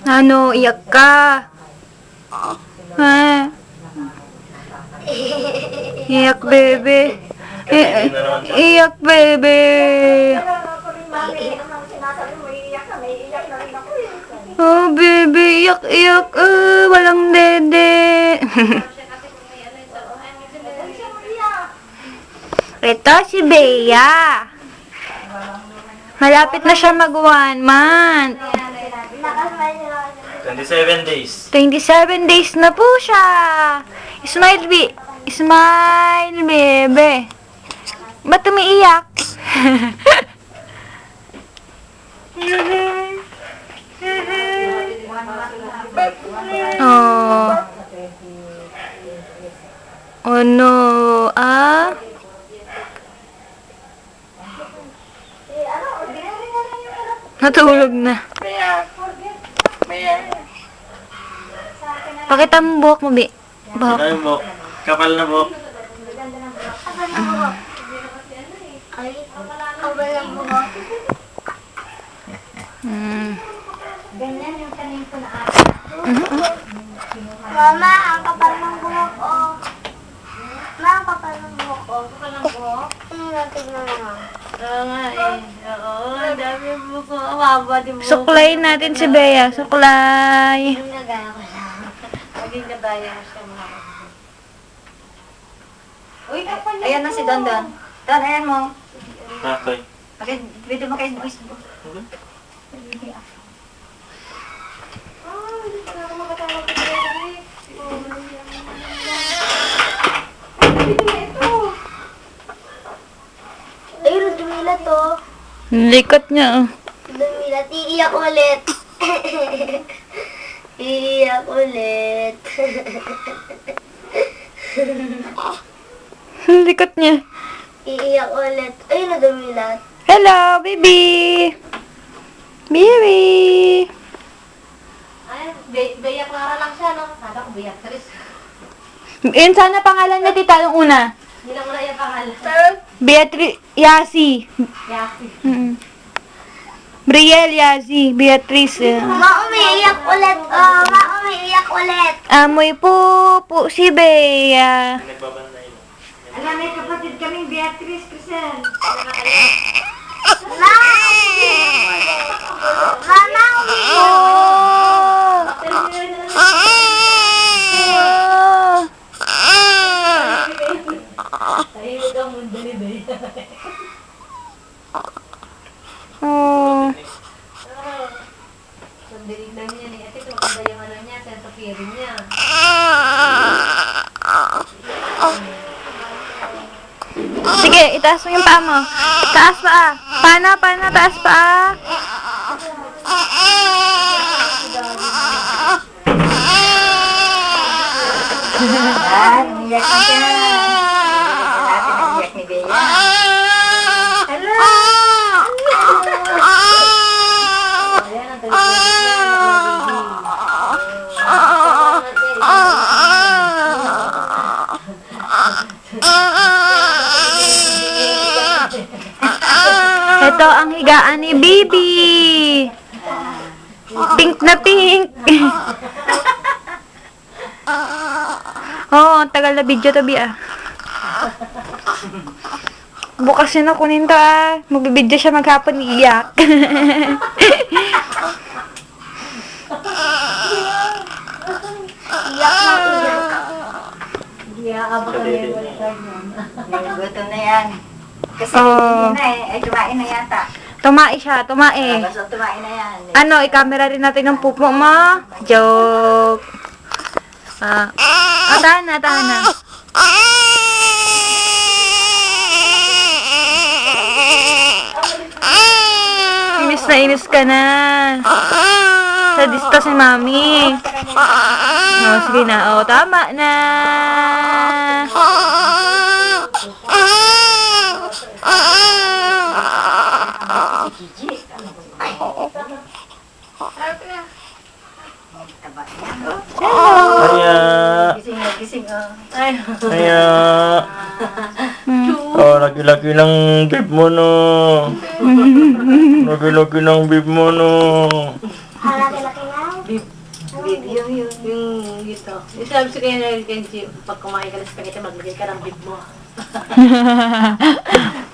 Ano, iyak ka? Ha? Iyak, bebe. Iyak, bebe. Oh, bebe, iyak, iyak. Walang dede. Ito si Bea. Malapit na siya mag 1 month. 27 days. 27 days na po siya. Smile, Smile, bebe. Ba't umiiyak? Oh. Oh no. Ah? Natulog na. Pakita mo buhok mo, Bi. Buhok. Ano yung buhok? Kapal na buhok. Ganyan yung kanin ko na ata. Mama, ang kapal ng buhok ko. Ma, ang kapal ng buhok ko. Kapal ng buhok? Tignan mo. Oo nga eh. Oo, ang dami yung buko. Awaba din buko. Suklayin natin si Bea. Suklay. Yung nagaya ko lang. Maging kadaya mo siya mga. Uy, kapal na. Ayan na si Don Don. Don, ayan mo. Okay. Okay, video mo kayo Facebook. Ayun, dumila to. Likot niya, oh. Dumila. Iiyak ulit. Iiyak ulit. Likot niya. Iiyak ulit. Ayun na dumila. Hello, baby. Baby. Ay, Bea Clara lang siya, no? Nada ko Beatrice. Yun sana pangalan niya, tita, nung una. Hindi lang wala yung pangalan. Beatrice Yasi. Yaki. Brielle Yasi. Beatrice. Ma, umiiyak ulit. Oh, ma, umiiyak ulit. Amoy po si Bea. Nagbabantay mo. Alam, may kapatid kaming Beatrice Crisel. Ma! Mama, umiiyak. Tahimik ang mundo ni Bea. Sandilig lang niya ni Ate. Maganda yung ano niya, sense of hearing niya. Sige, itaas mo yung paa mo. Taas paa. Paano, taas paa. Umiyak na siya. Natin ang iyak ni Bea. Hello! Ayan ang Ito ang higaan ni Bibi. Pink na pink. Oh, tagal na video to, Bi, ah. Bukas yun na kunin to, ah. Magbibideo siya maghapon, iiyak. Iyak na iyak. Iyaabak na yung balikan niya. Gutom na yan. Kasi Oh. hindi na eh. Ay, tumain na yata. Tumae siya, tumae. Basta tumain na yan. Ano, i-camera rin natin ng pupo mo. Joke. Tahan na. Inis ka na. Sadista si mami. Oh, sige na. Oh, tama na. Kaya. Gising. Ay. Kaya. Oh, laki-laki ng bib mo, no. Laki-laki ng bib mo, no. Laki-laki na. Yung dito. Yung sabi sa kanya na Kenji, pag kumain ka ng spaghetti, maglagay ka ng beef mo.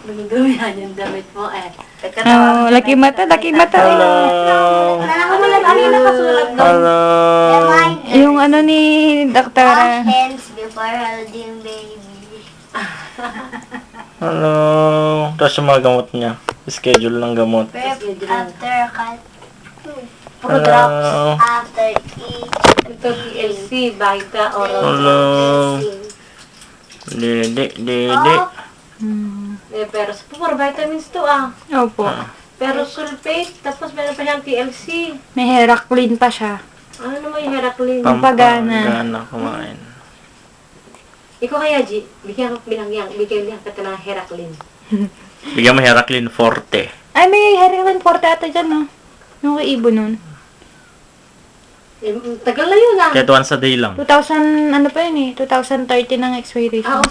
Nagagawihan yung damit mo eh. Oh, laki mata, laki mata. Hello. Ano yung nakasulat doon? Hello. Yung ano ni doktora. Wash hands before holding baby. Hello. Tapos yung mga gamot niya. Schedule ng gamot. Prep after cut. Ako drops. Hello. After each. Ito TLC, Vita, Oral. Hello. Dede. Pero for vitamins to ah. Opo. Pero sulfate, tapos meron pa siyang TLC. May Heraclin pa siya. Ano naman yung Heraclin? Pampagana. Pampagana kumain. Ikaw kaya, G, bigyan ka ng Heraclin. Bigyan mo Heraclin Forte. Ay, may Heraclin Forte ata dyan, no? Yung kay Ibo nun. Eh, tagal na yun ah. Kahit once a day lang. 2000, ano pa yun eh? 2030 ng expiration. Ah,